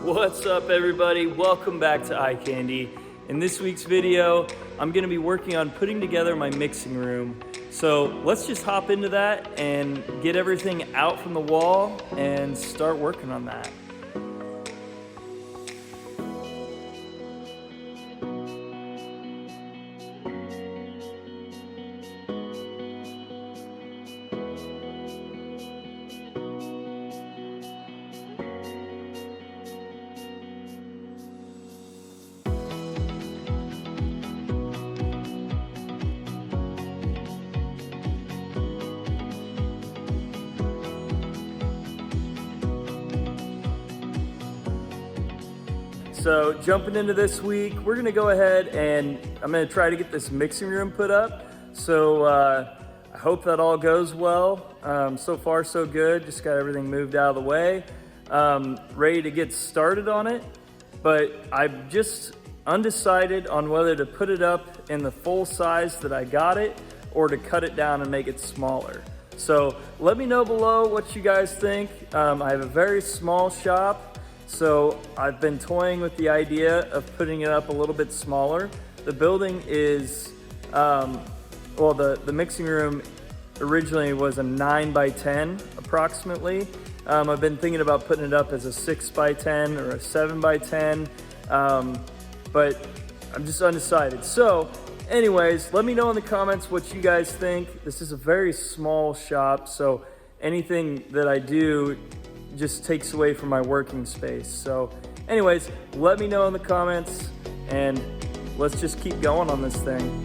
What's up everybody? Welcome back to iCandy. In this week's video, I'm gonna be working on putting together my mixing room. So let's just hop into that and get everything out from the wall and start working on that. So jumping into this week, we're gonna go ahead and I'm gonna try to get this mixing room put up. So I hope that all goes well. So far so good, just got everything moved out of the way. Ready to get started on it, but I'm just undecided on whether to put it up in the full size that I got it or to cut it down and make it smaller. So let me know below what you guys think. I have a very small shop. So I've been toying with the idea of putting it up a little bit smaller. The building is, the mixing room originally was a 9x10 approximately. I've been thinking about putting it up as a 6x10 or a 7x10, but I'm just undecided. So anyways, let me know in the comments what you guys think. This is a very small shop, so anything that I do just takes away from my working space. So anyways, let me know in the comments and let's just keep going on this thing.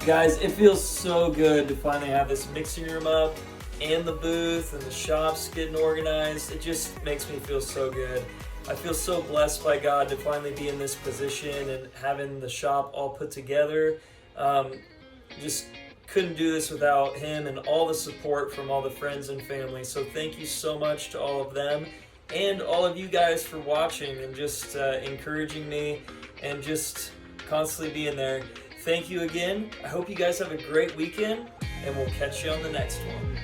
Guys, it feels so good to finally have this mixing room up and the booth and the shops getting organized. It just makes me feel so good. I feel so blessed by God to finally be in this position and having the shop all put together. Just couldn't do this without him and all the support from all the friends and family. So thank you so much to all of them and all of you guys for watching and just encouraging me and just constantly being there. Thank you again. I hope you guys have a great weekend, and we'll catch you on the next one.